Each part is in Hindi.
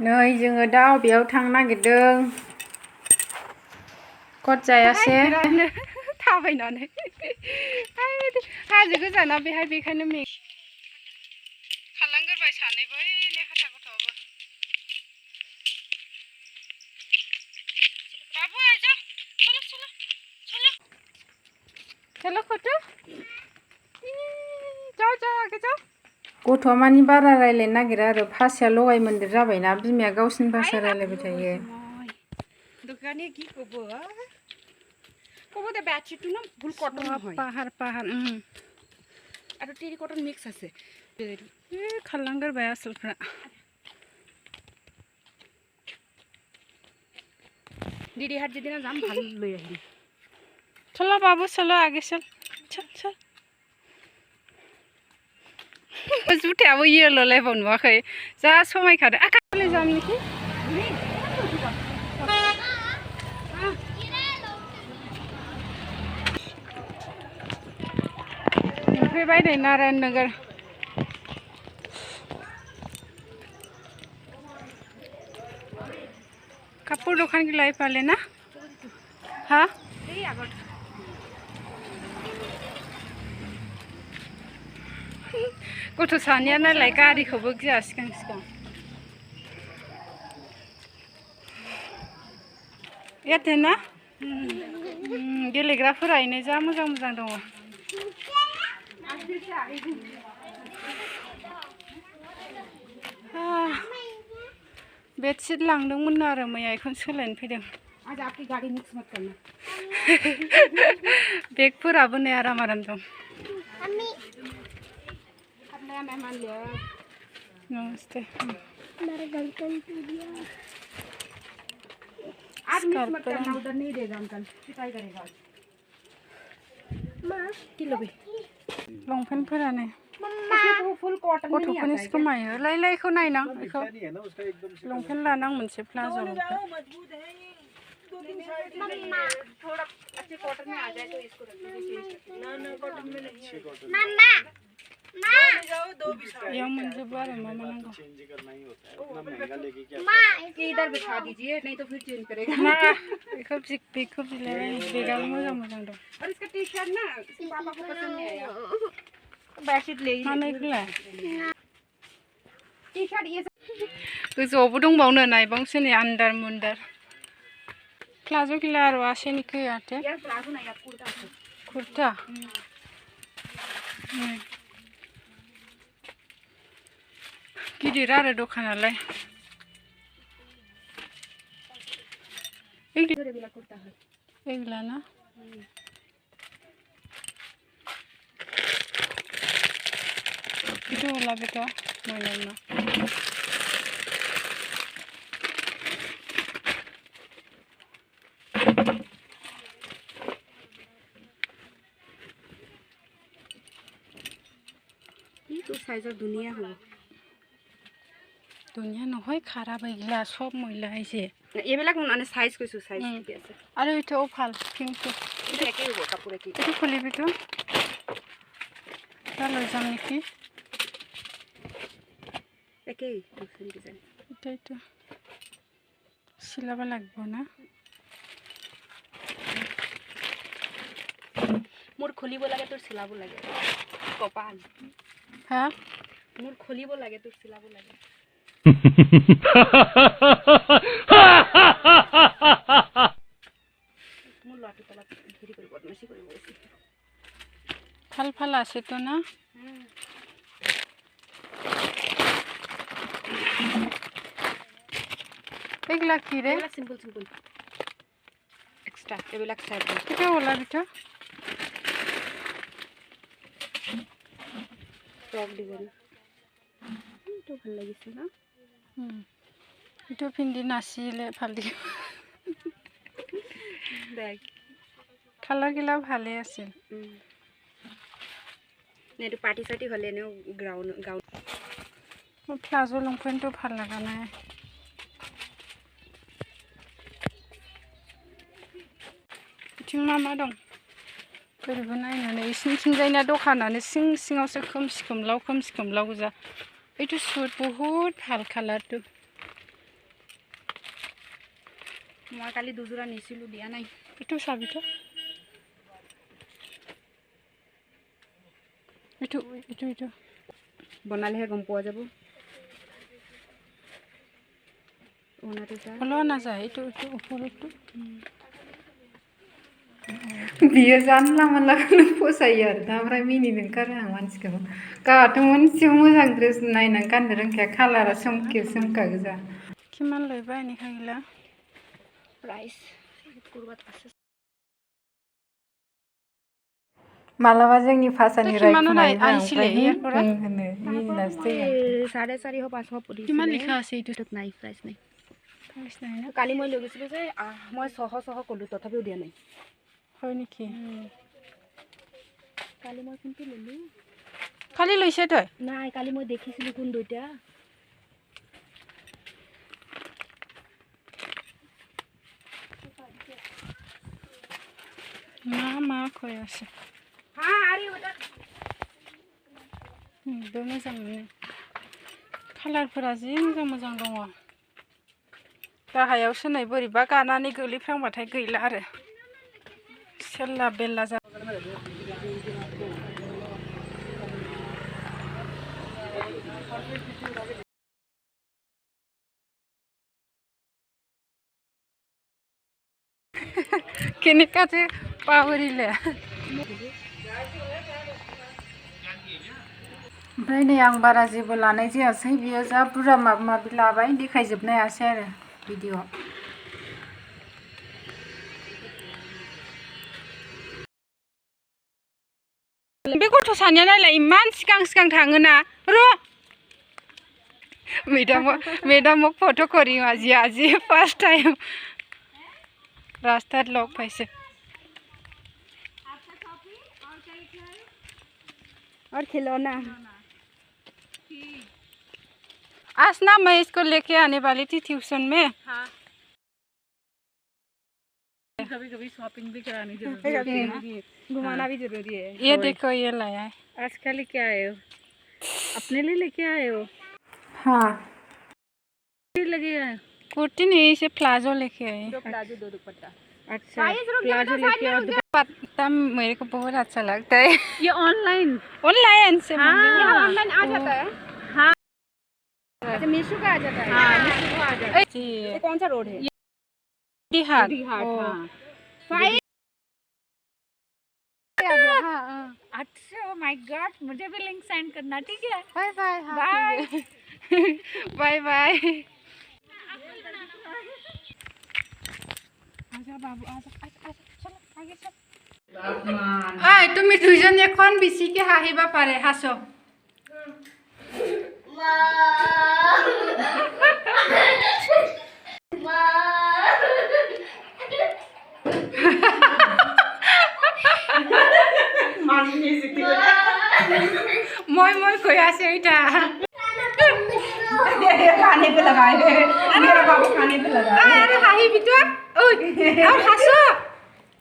नै जोङो दा अबेयाव थांनो नागिरदों कट जायासे थाबायनानै हाजो गोजाना बेहाय बेखायनो मे खारलांगोरबाय सानैबो लेखा गथ'आबो बाबू आजा चलो चलो चलो चलो खोटो जाओ जाओ आगे जाओ गथ'आ मानि बारा रायलायनो नागिरा आरो भाषाया लगाय मोन्देर जाबायना बिमाया गावसिनि भाषा रायलायबाय थायो दुकाने की कोबो कोबो दे बैची टू ना फुल कॉटन হয় পাহাড় পাহাড় আর টেরি কটন মিক্স আছে খালাঙ্গারবাय আসলफ्रा दीदी हाट जेदिना जाम ভাল লৈ আহিম चलो बाबू चलो आगे चल चल चल जुथायाबो येलो लायबाव नुवाखै जा समायखादो आखाले जामनिखि Mirthi Naraynagar কাপোৰ দোকান কি লাই পালে না হা गथ' सानैया नालाय गारिखौबो गिया सिगां सिगां एरथेना गेलेग्राफोरा इनो जा मोजां मोजां दङ बेडशीट लांदोंमोन आरो मैया इखौनो सोलायनो फैदों आज आपकी गाड़ी मिक्स मत करना बेगफोराबो नै आराम आराम दं नया मेहमान लिया नमस्ते मेरा गलती टूट गया आज मिक्स मत करना उधर नहीं देगा अंकल पिटाई करेगा मां किलो भी लंपेन्टफोरानो फुल कॉटन में नहीं आता है कमायो लाई लाइखौ नायना बेखौ लंपेन्ट लानां मोनसे प्लाजो मजबूत है मम्मा थोड़ा अच्छे कॉटन में आ जाए तो इसको रख लीजिए ना ना कॉटन में नहीं है मम्मा मां जाओ दो बिछाओ ये मुझे बारे मामा नांगो चेंज करना ही होता है इतना महंगा लेके क्या मां इधर बिछा दीजिए नहीं तो फिर चेंज करेगा ना देखो ले बेगा मोजां मोजां दं और इसका टी-शर्ट ना पापा को पसंद नहीं आया बेडशीट ले टी-शर्ट ये गोजौआवबो दंबावनो नायबावसो नै आन्दार मुन्दार प्लाजो गैला आरो आसेनिखै आथे यार प्लाजो ना यार कुर्ता कुर्ता गिदिर आरो दखानालाय एगला ना itu lah betul mainannya itu size dunia हो दुनिया নহয় খারাপ হইলা সব মহিলা আইছে এবিলাক মানে সাইজ কইছো সাইজ ঠিক আছে আৰু এটাও ভাল কিন্তু এটা একই হ'ব কাপোৰ একই এটা খুলিবি তো চলো যাম নেকি একই ডিজাইন ডিজাইন এটাই তো সিলাবা লাগবো না মোর খুলিব লাগে তোর সিলাব লাগে কপাল হ্যাঁ মোর খুলিব লাগে তোর সিলাব লাগে মোর লাটু তলা ঘিরি করে বদমাশি করে বসে ফাল ফাল আছে তো না এগুলা কি রে সিম্পল সিম্পল এক্সট্রা এগুলা সাইড এটা ওলা বিটা টপ ডিজাইন তো ভাল লাগিছে না এটা পিন্ধি নাচিলে ভাল লাগিব দেখ কালার গিলা ভালে আছিল নেটো পার্টি সার্টি হলে নেও গাউন প্লাজো লংপেন্টটো ভাল লাগা নাই थिं मा मा दं ओरैबो नायनानै सिंथिंजायना दखानानो सिं सिङावसो खोमसि खोमलाव गोजा এইটো सुट बहुत ভাল कालारটো মই কালি দুজোৰা নিছিলো দিয়া নাই এটো চাবিটো এটো বনালেহে গম পোৱা যাব ওলোৱা নাযায় এইটো ওপৰতো बियो जानला मानलाखौनो फसायो आरो दा ओमफ्राय मिनिनो ओंखारो आं मानसिखौ गावहाथ' मोनसेबो मोजां ड्रेस नायनानै गाननो रोंखाया कालारा सोमखा गोजा किमान लयबा एनिखा गैला प्राइस कुरबात আছে मालाबा जोंनि भाषानि रायखुमायो आइसिले एरपरा मिनिनासो 450 500 পড়িছে কিমান লিখা আছে এইটোত নাই প্ৰাইস নাই কালি মই লৈ গৈছিলো যে মই 600 কলো তথাপিও দিয়া নাই হয় নেকি কালি মই কোনটো ললো খালি লৈছে তই নাই কালি মই দেখিছিলো কোন দুইটা মা কই আছে হ্যাঁ আরে ওটা मोजां मोनो कालारफोरा जि मोजां दङ गाहायाव सोनाय बोरैबा गानानै गोलैफ्रांबाथाय गैला आरो सेल्ला बेल्ला जा केनेकाथे पावरिले ओमफ्राय नै आं बारा जेबो लानाय जायासै बियो जा बुरजा माबा लाबाय देखायजोबनो हायासै आरो भिडिअ बे गथ' सानिया नायलाय इमान सिगां थाङोना र' मैडम फोटो करी आज फर्स्ट टाइम रास्ता लोग पैसे और खिलौना आज ना मैं इसको लेके आने वाली थी ट्यूशन में हाँ। कभी शॉपिंग भी करानी जरूरी है घुमाना भी जरूरी है ये देखो ये लाया है आज क्या लेके आए हो अपने लिए लेके आए हो हाँ लगेगा कुर्ती नहीं इसे प्लाजो लेके आए दो प्लाजो दो दुपट्टा अच्छा प्लाजो लेके और दुपट्टा मेरे को बहुत अच्छा लगता है ये ऑनलाइन से ऑनलाइन आ जाता है हाँ अच्छा मीशो का आ जाता है हाँ मीशो का आ जाता है ये कौन सा रोड है बिहार हाँ अच्छा ओ माय गॉड मुझे भी लिंक सेंड करना ठीक है bye bye bye bye bye आजा बाबू आजा चलो आगे चल आय তুমি দুইজন এখন বিচিকে হাহিবা পারে হাসো মই কই আছে এটা खाने पे लगाए मेरा बाबू खाने पे लगा अरे हाही बिटो ओय और हसो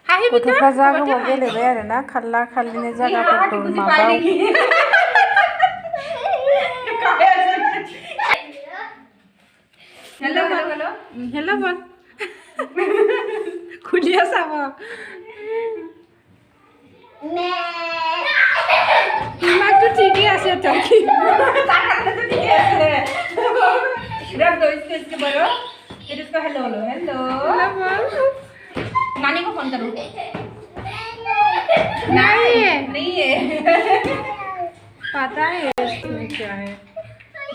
हाही बिटो गथ'फ्रा जा गोबाव गेलेबाय आरो ना खाल्ला खाल्लिनि जायगाफोरखौ माबाव हेलो बोल खुलिया साबो তোমাক তো ঠিকই আছে তো কি তাকালে তো ঠিকই আছে रख दो इसके बड़ो फिर इसको हेलो नानी को फोन करो नहीं है पता है इसमें क्या है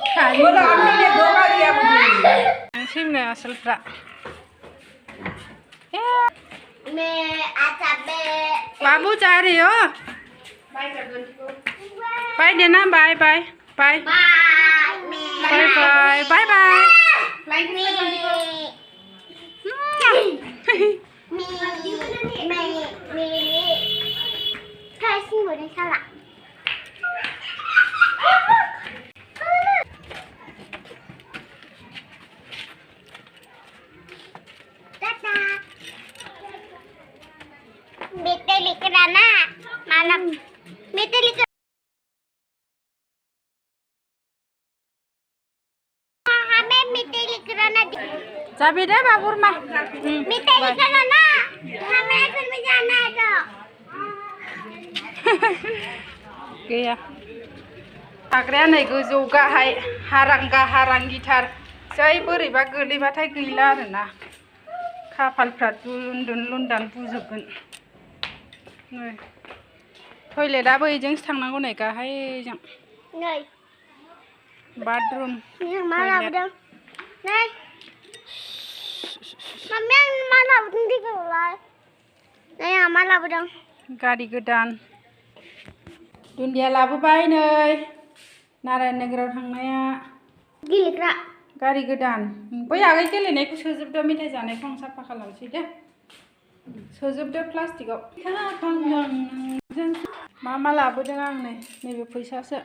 खाली बोलो आपने ने दो बार दिया मुझे सिम ने असल फ्रा मैं आता बे बाबू जा रही हो बाय कर दो बाय देना bye bye bye bye bye bye bye like नहीं करनी को मैं कैसी हो रही साला टाटा बेटे लेकर आना मालूम बेटे लेकर मिट्टी लेकर आना जाबे दे बाबुर मा मिठाई खाना ना हमें फिर भी जाना है तो गैया थाग्राया नै गोजौ गाहाय हारांगा हारांगिथार जै बोरैबा गोलैबाथाय गैला आरोना खाफालफ्रा दुन लुनदान बुजोबगोन नै टयलेटआबो एजोंसो थांनांगौ नै गाहायजों नै बाथरुम मा लाबोदों नै मम्मी आं मा लाबोदों दिखौलाय नै आं मा लाबोदों गारि गोदान दुन्दिया लाबोबाय नै नारायणनगराव थांनाया गेलेग्रा गारि गोदान बै आगै गेलेनायखौ सोजोबदो मेथाइ जानायखौ आं साफा खालामसै दे सोजोबदो प्लास्टिकआव मा लाबोदों आं नै नैबे फैसासो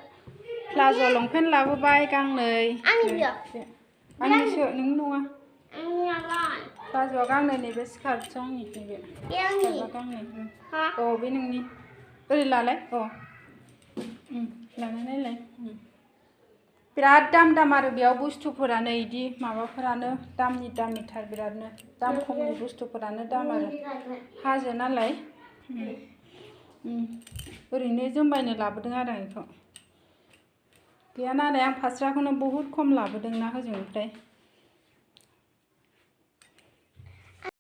प्लाज' लंपेन्ट लाबोबाय गांनै आंनिसो नोंनि नङा प्लाज'आ गांनै नैबे स्कार्टसो आंनि नैबे स्कार्टआ गांनै औ बे नोंनि ओरै लालाय औ लानानै नायलाय बिराद दाम आरो बेयाव बुस्थुफोरा नै इदि माबाफोरानो दामनिथार बिरादनो दाम खमनि बुस्थुफोरानो दाम आरो हाजो नालाय ओरैनो जोमबायनो लाबोदों आरो आं बेखौ गैया नालाय आं फास्राखौनो बहुद खम लाबोदोंना हजोंनिफ्राय